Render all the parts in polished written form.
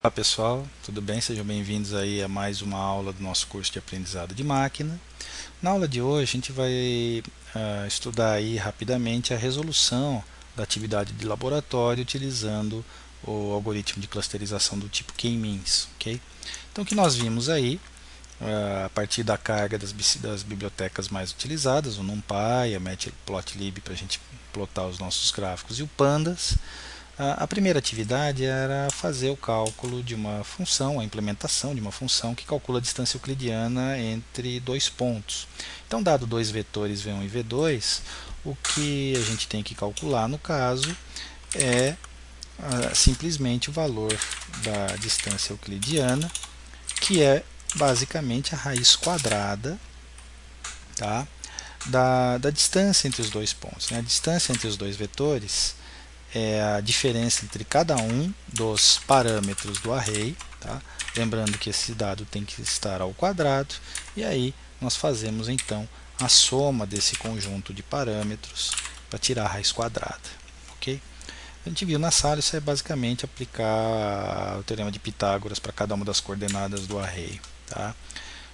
Olá pessoal, tudo bem? Sejam bem-vindos aí a mais uma aula do nosso curso de aprendizado de máquina. Na aula de hoje a gente vai estudar aí rapidamente a resolução da atividade de laboratório utilizando o algoritmo de clusterização do tipo K-means, ok? Então o que nós vimos aí, a partir da carga das bibliotecas mais utilizadas, o NumPy, a Matplotlib para a gente plotar os nossos gráficos e o Pandas. A primeira atividade era fazer o cálculo de uma função, a implementação de uma função que calcula a distância euclidiana entre dois pontos. Então, dado dois vetores V1 e V2, o que a gente tem que calcular no caso é simplesmente o valor da distância euclidiana, que é basicamente a raiz quadrada, tá, da distância entre os dois pontos, né? A distância entre os dois vetores é a diferença entre cada um dos parâmetros do array, tá? Lembrando que esse dado tem que estar ao quadrado, e aí nós fazemos então a soma desse conjunto de parâmetros para tirar a raiz quadrada. Ok? A gente viu na sala, isso é basicamente aplicar o teorema de Pitágoras para cada uma das coordenadas do array. Tá?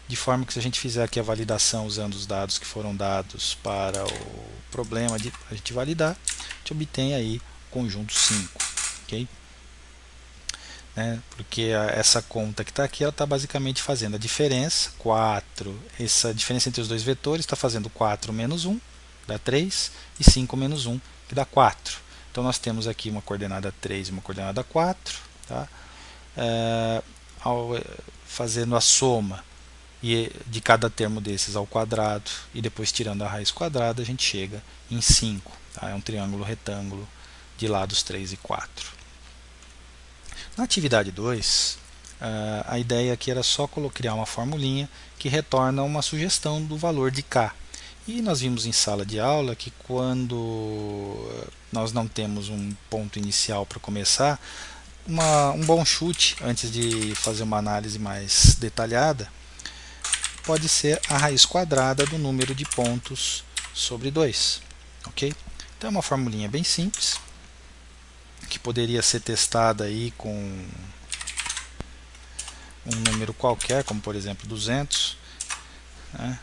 De forma que se a gente fizer aqui a validação usando os dados que foram dados para o problema de a gente validar, a gente obtém aí conjunto 5, ok? Porque essa conta que está aqui, ela está basicamente fazendo a diferença, 4, essa diferença entre os dois vetores está fazendo 4 menos 1, dá 3, e 5 menos 1, que dá 4. Então nós temos aqui uma coordenada 3 e uma coordenada 4, tá? Ao fazendo a soma de cada termo desses ao quadrado e depois tirando a raiz quadrada, a gente chega em 5. Tá? É um triângulo retângulo de lados 3 e 4. Na atividade 2, a ideia aqui era só criar uma formulinha que retorna uma sugestão do valor de K. E nós vimos em sala de aula que quando nós não temos um ponto inicial para começar, um bom chute, antes de fazer uma análise mais detalhada, pode ser a raiz quadrada do número de pontos sobre 2. Ok? Então é uma formulinha bem simples, que poderia ser testada aí com um número qualquer, como por exemplo 200. Né?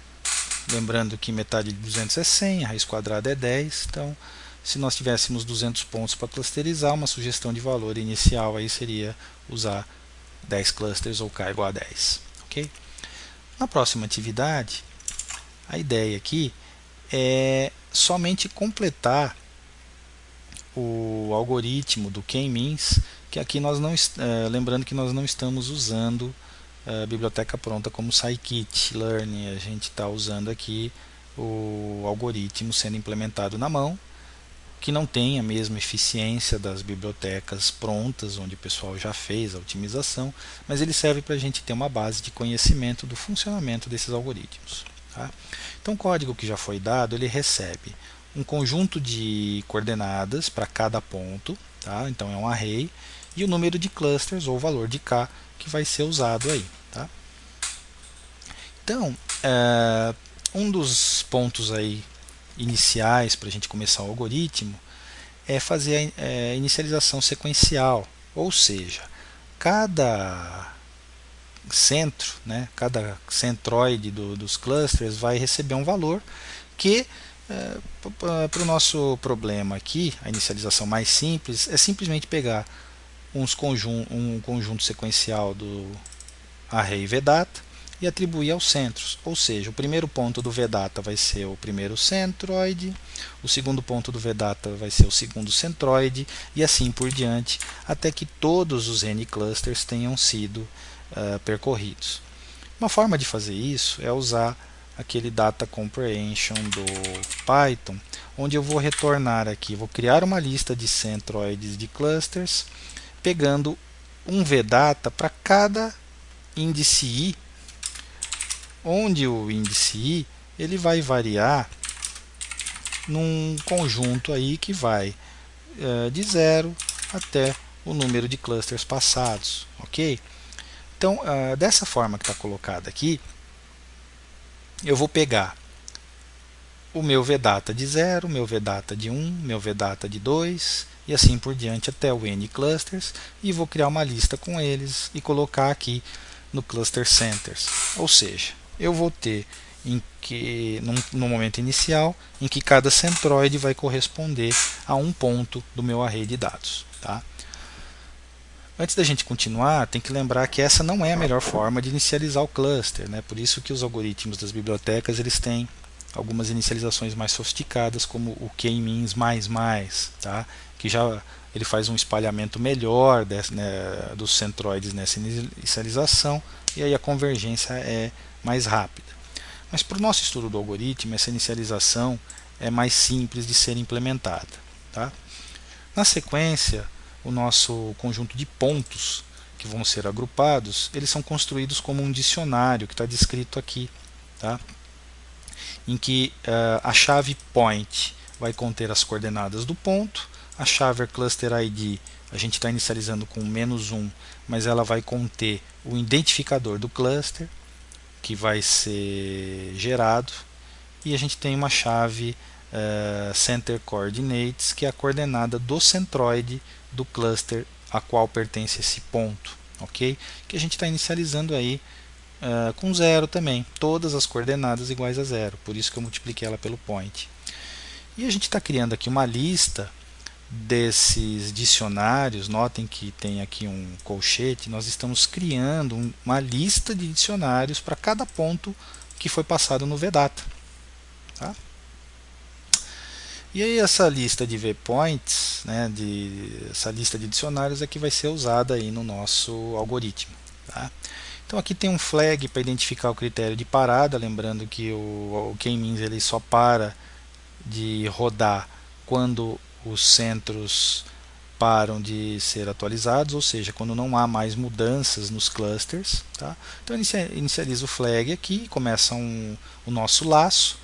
Lembrando que metade de 200 é 100, a raiz quadrada é 10. Então, se nós tivéssemos 200 pontos para clusterizar, uma sugestão de valor inicial aí seria usar 10 clusters ou K igual a 10. Ok? Na próxima atividade, a ideia aqui é somente completar o algoritmo do K-means, que aqui nós não lembrando que nós não estamos usando a biblioteca pronta como scikit-learn, a gente está usando aqui o algoritmo sendo implementado na mão, que não tem a mesma eficiência das bibliotecas prontas, onde o pessoal já fez a otimização, mas ele serve para a gente ter uma base de conhecimento do funcionamento desses algoritmos. Tá? Então o código que já foi dado, ele recebe um conjunto de coordenadas para cada ponto, tá? Então é um array, e o número de clusters ou valor de K que vai ser usado aí. Tá? Então, um dos pontos aí iniciais para a gente começar o algoritmo é fazer a inicialização sequencial, ou seja, cada centro, né, cada centroide dos clusters vai receber um valor que para o nosso problema aqui, a inicialização mais simples é simplesmente pegar um conjunto sequencial do array vdata e atribuir aos centros, ou seja, o primeiro ponto do vdata vai ser o primeiro centroide, o segundo ponto do vdata vai ser o segundo centroide e assim por diante, até que todos os n clusters tenham sido percorridos. Uma forma de fazer isso é usar aquele data comprehension do Python, onde eu vou retornar aqui, vou criar uma lista de centroides de clusters, pegando um vdata para cada índice i, onde o índice i ele vai variar num conjunto aí que vai de 0 até o número de clusters passados, ok? Então, dessa forma que está colocada aqui, eu vou pegar o meu vdata de 0, meu vdata de 1, meu vdata de 2 e assim por diante até o N clusters, e vou criar uma lista com eles e colocar aqui no cluster centers. Ou seja, eu vou ter no momento inicial em que cada centroide vai corresponder a um ponto do meu array de dados. Tá? Antes da gente continuar, tem que lembrar que essa não é a melhor forma de inicializar o cluster, né? Por isso que os algoritmos das bibliotecas eles têm algumas inicializações mais sofisticadas, como o k-means++, tá? Que já ele faz um espalhamento melhor dos centroides nessa inicialização, e aí a convergência é mais rápida. Mas para o nosso estudo do algoritmo, essa inicialização é mais simples de ser implementada. Tá? Na sequência, o nosso conjunto de pontos que vão ser agrupados, eles são construídos como um dicionário que está descrito aqui, tá? Em que a chave point vai conter as coordenadas do ponto, a chave cluster ID a gente está inicializando com -1, mas ela vai conter o identificador do cluster, que vai ser gerado, e a gente tem uma chave center coordinates, que é a coordenada do centroide do cluster a qual pertence esse ponto, ok? Que a gente está inicializando aí com 0 também, todas as coordenadas iguais a 0, por isso que eu multipliquei ela pelo point. E a gente está criando aqui uma lista desses dicionários. Notem que tem aqui um colchete, nós estamos criando uma lista de dicionários para cada ponto que foi passado no VData. Tá? E aí essa lista de vPoints, né, essa lista de dicionários é que vai ser usada aí no nosso algoritmo. Tá? Então aqui tem um flag para identificar o critério de parada, lembrando que o k-means ele só para de rodar quando os centros param de ser atualizados, ou seja, quando não há mais mudanças nos clusters. Tá? Então inicializa o flag aqui, começa o nosso laço.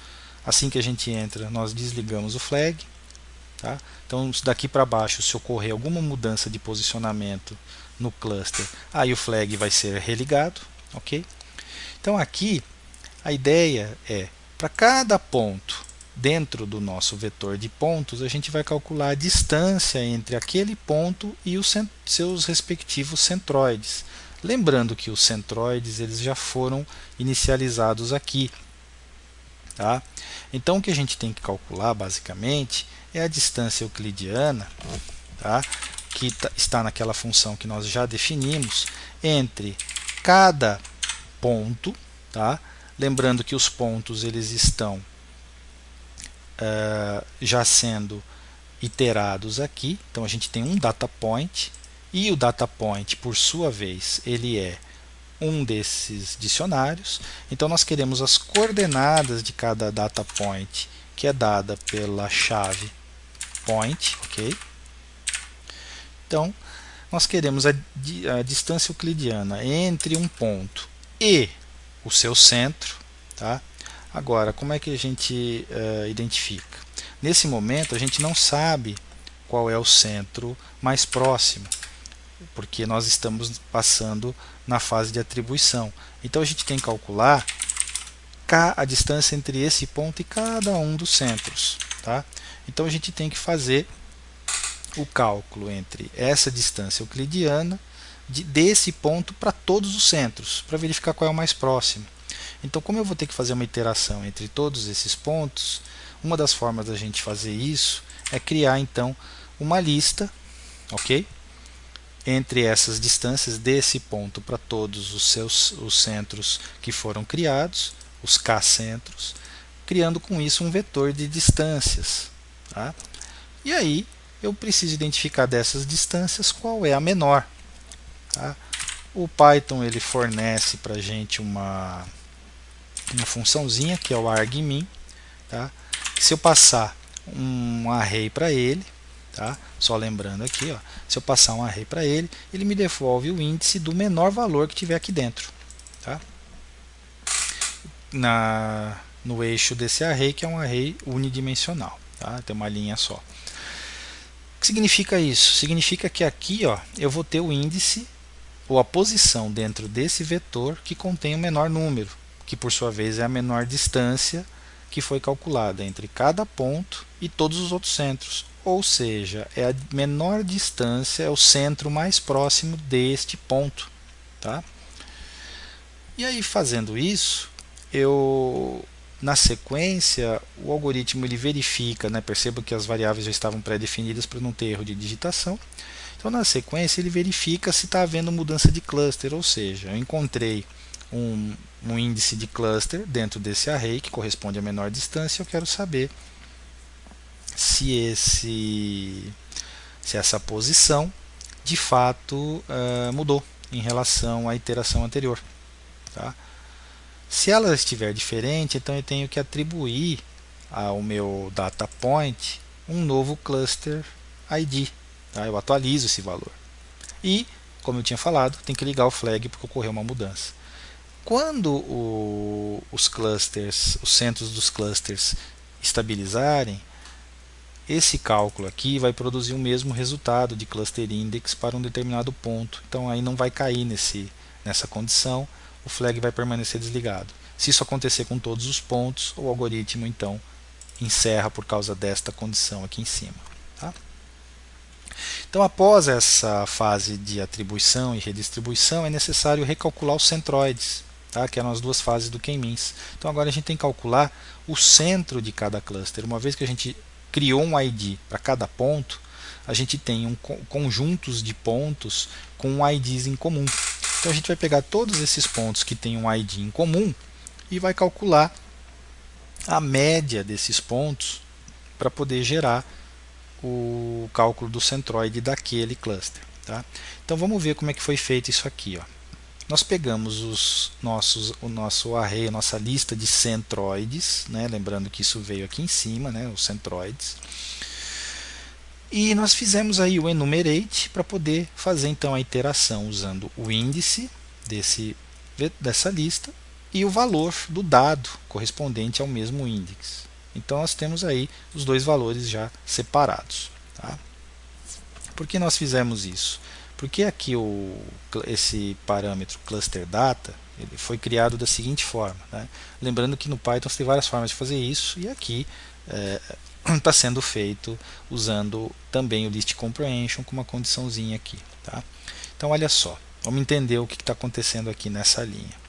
Assim que a gente entra, nós desligamos o flag. Tá? Então daqui para baixo, se ocorrer alguma mudança de posicionamento no cluster, aí o flag vai ser religado. Ok? Então aqui a ideia é, para cada ponto dentro do nosso vetor de pontos, a gente vai calcular a distância entre aquele ponto e os seus respectivos centroides. Lembrando que os centroides eles já foram inicializados aqui. Tá? Então o que a gente tem que calcular basicamente é a distância euclidiana, tá? Que está naquela função que nós já definimos, entre cada ponto. Tá? Lembrando que os pontos eles estão já sendo iterados aqui. Então a gente tem um data point, e o data point por sua vez ele é um desses dicionários. Então nós queremos as coordenadas de cada data point, que é dada pela chave point, ok? Então nós queremos a distância euclidiana entre um ponto e o seu centro. Tá? Agora, como é que a gente identifica? Nesse momento a gente não sabe qual é o centro mais próximo, porque nós estamos passando na fase de atribuição. Então a gente tem que calcular a distância entre esse ponto e cada um dos centros. Tá? Então a gente tem que fazer o cálculo entre essa distância euclidiana desse ponto para todos os centros, para verificar qual é o mais próximo. Então, como eu vou ter que fazer uma iteração entre todos esses pontos, uma das formas da gente fazer isso é criar então uma lista, ok? Entre essas distâncias desse ponto para todos os centros que foram criados, os k-centros, criando com isso um vetor de distâncias. Tá? E aí eu preciso identificar dessas distâncias qual é a menor. Tá? O Python ele fornece para a gente uma funçãozinha que é o argmin. Tá? Se eu passar um array para ele, tá? Só lembrando aqui, ó, se eu passar um array para ele, ele me devolve o índice do menor valor que tiver aqui dentro. Tá? No eixo desse array, que é um array unidimensional. Tá? Tem uma linha só. O que significa isso? Significa que aqui, ó, eu vou ter o índice ou a posição dentro desse vetor que contém o menor número, que por sua vez é a menor distância que foi calculada entre cada ponto e todos os outros centros, ou seja, é a menor distância, é o centro mais próximo deste ponto, tá? E aí, fazendo isso, na sequência, o algoritmo ele verifica, né, perceba que as variáveis já estavam pré-definidas para não ter erro de digitação. Então, na sequência, ele verifica se está havendo mudança de cluster, ou seja, eu encontrei um índice de cluster dentro desse array que corresponde à menor distância. Eu quero saber se essa posição de fato mudou em relação à iteração anterior. Tá? Se ela estiver diferente, então eu tenho que atribuir ao meu data point um novo cluster ID. Tá? Eu atualizo esse valor. E, como eu tinha falado, tem que ligar o flag porque ocorreu uma mudança. Quando os clusters, os centros dos clusters estabilizarem, esse cálculo aqui vai produzir o mesmo resultado de cluster index para um determinado ponto. Então aí não vai cair nessa condição, o flag vai permanecer desligado. Se isso acontecer com todos os pontos, o algoritmo então encerra por causa desta condição aqui em cima. Tá? Então, após essa fase de atribuição e redistribuição, é necessário recalcular os centroides, tá? Que eram as duas fases do K-means. Então, agora a gente tem que calcular o centro de cada cluster. Uma vez que a gente criou um ID para cada ponto, a gente tem conjuntos de pontos com IDs em comum. Então, a gente vai pegar todos esses pontos que têm um ID em comum e vai calcular a média desses pontos para poder gerar o cálculo do centroide daquele cluster. Tá? Então vamos ver como é que foi feito isso aqui. Ó. Nós pegamos o nosso array, a nossa lista de centroides, né? Lembrando que isso veio aqui em cima, né? Os centroides. E nós fizemos aí o enumerate para poder fazer então a iteração usando o índice dessa lista e o valor do dado correspondente ao mesmo índice. Então nós temos aí os dois valores já separados. Tá? Por que nós fizemos isso? Porque aqui esse parâmetro cluster data ele foi criado da seguinte forma. Né? Lembrando que no Python você tem várias formas de fazer isso e aqui está sendo feito usando também o list comprehension com uma condiçãozinha aqui. Tá? Então olha só, vamos entender o que está acontecendo aqui nessa linha.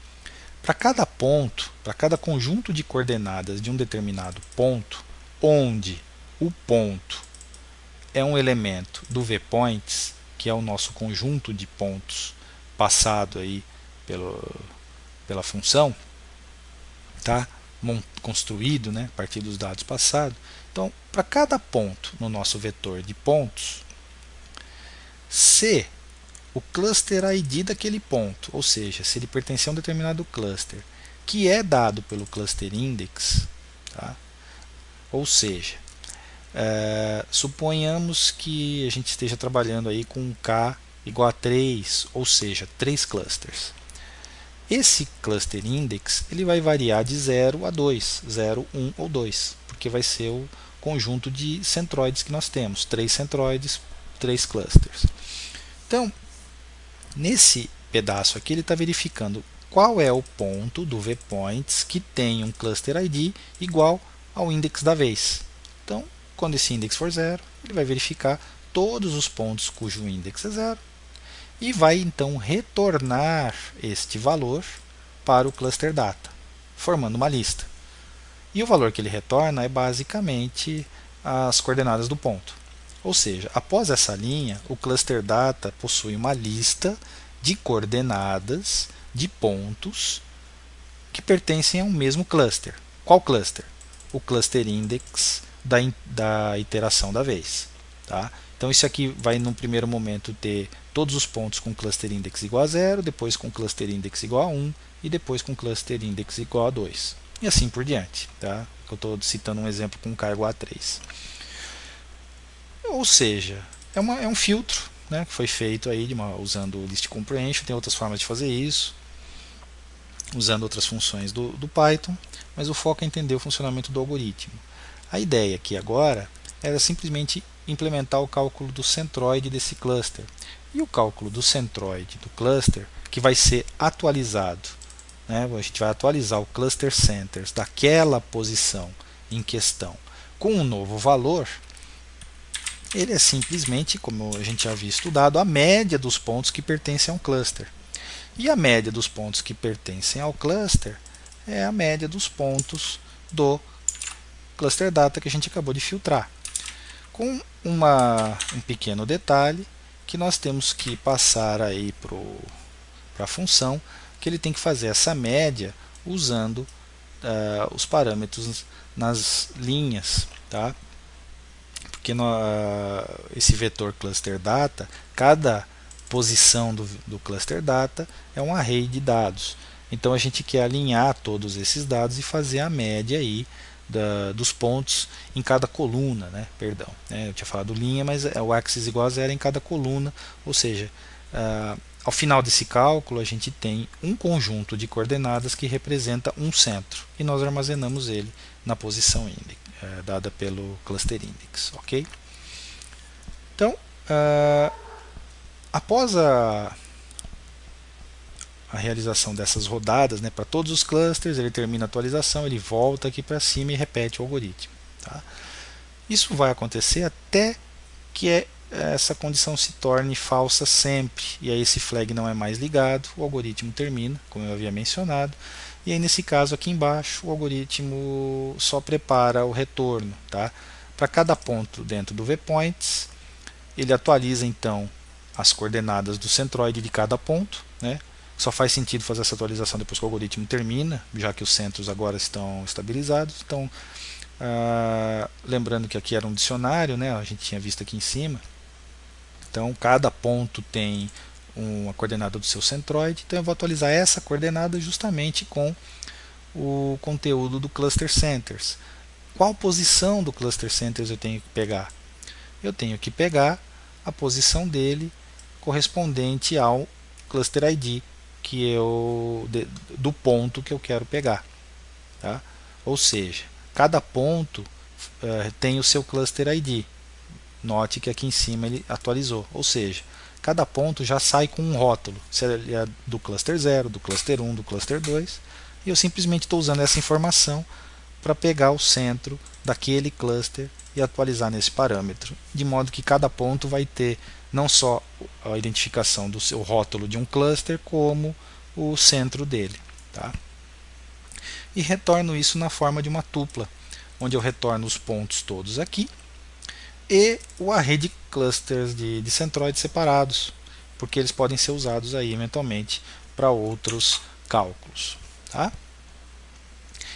Para cada ponto, para cada conjunto de coordenadas de um determinado ponto, onde o ponto é um elemento do vPoints, que é o nosso conjunto de pontos passado aí pela função, tá? Construído, né, a partir dos dados passados. Então, para cada ponto no nosso vetor de pontos, se o cluster ID daquele ponto, ou seja, se ele pertence a um determinado cluster, que é dado pelo cluster index, tá? Ou seja, suponhamos que a gente esteja trabalhando aí com K igual a 3, ou seja, 3 clusters. Esse cluster index ele vai variar de 0 a 2, 0, 1 ou 2, porque vai ser o conjunto de centroides que nós temos, 3 centroides, 3 clusters. Então, nesse pedaço aqui ele está verificando qual é o ponto do vPoints que tem um cluster ID igual ao index da vez. Então, quando esse index for 0, ele vai verificar todos os pontos cujo index é 0 e vai então retornar este valor para o cluster data, formando uma lista. E o valor que ele retorna é basicamente as coordenadas do ponto. Ou seja, após essa linha, o cluster data possui uma lista de coordenadas de pontos que pertencem a um mesmo cluster. Qual cluster? O cluster index da iteração da vez. Tá? Então isso aqui vai no primeiro momento ter todos os pontos com cluster index igual a 0, depois com cluster index igual a 1 e depois com cluster index igual a 2. E assim por diante. Tá? Eu estou citando um exemplo com K igual a 3. Ou seja, é um filtro, né, que foi feito aí usando o list comprehension. Tem outras formas de fazer isso, usando outras funções do Python, mas o foco é entender o funcionamento do algoritmo. A ideia aqui agora era simplesmente implementar o cálculo do centroide desse cluster. E o cálculo do centroide do cluster, que vai ser atualizado né, a gente vai atualizar o cluster centers daquela posição em questão com um novo valor, ele é simplesmente, como a gente já havia estudado, a média dos pontos que pertencem a um cluster. E a média dos pontos que pertencem ao cluster é a média dos pontos do cluster data que a gente acabou de filtrar. Com um pequeno detalhe, que nós temos que passar aí para a função, que ele tem que fazer essa média usando os parâmetros nas linhas, tá? Porque esse vetor cluster data, cada posição do cluster data é um array de dados. Então a gente quer alinhar todos esses dados e fazer a média aí dos pontos em cada coluna, né? Perdão, né? Eu tinha falado linha, mas o axis igual a zero em cada coluna, ou seja, ao final desse cálculo a gente tem um conjunto de coordenadas que representa um centro e nós armazenamos ele na posição dada pelo cluster index, ok? Então, após a realização dessas rodadas, né, para todos os clusters, ele termina a atualização, ele volta aqui para cima e repete o algoritmo. Tá? Isso vai acontecer até que essa condição se torne falsa sempre, e aí esse flag não é mais ligado, o algoritmo termina, como eu havia mencionado, e aí nesse caso aqui embaixo o algoritmo só prepara o retorno. Tá? Para cada ponto dentro do vPoints, ele atualiza então as coordenadas do centroide de cada ponto, né? Só faz sentido fazer essa atualização depois que o algoritmo termina, já que os centros agora estão estabilizados. Então, lembrando que aqui era um dicionário, né? A gente tinha visto aqui em cima. Então, cada ponto tem uma coordenada do seu centroide. Então, eu vou atualizar essa coordenada justamente com o conteúdo do cluster centers. Qual posição do cluster centers eu tenho que pegar? Eu tenho que pegar a posição dele correspondente ao cluster ID do ponto que eu quero pegar. Tá? Ou seja, cada ponto tem o seu cluster ID. Note que aqui em cima ele atualizou. Ou seja, cada ponto já sai com um rótulo. Se ele é do cluster 0, do cluster 1, do cluster 2. E eu simplesmente estou usando essa informação para pegar o centro daquele cluster e atualizar nesse parâmetro. De modo que cada ponto vai ter não só a identificação do seu rótulo de um cluster, como o centro dele. Tá? E retorno isso na forma de uma tupla, onde eu retorno os pontos todos aqui e o array de clusters de centroides separados, porque eles podem ser usados aí eventualmente para outros cálculos. Tá?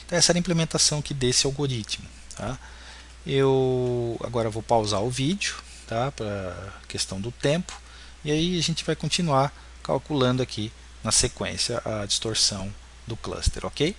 Então essa era a implementação aqui desse algoritmo. Tá? Eu agora vou pausar o vídeo, tá? Para questão do tempo, e aí a gente vai continuar calculando aqui na sequência a distorção do cluster, ok?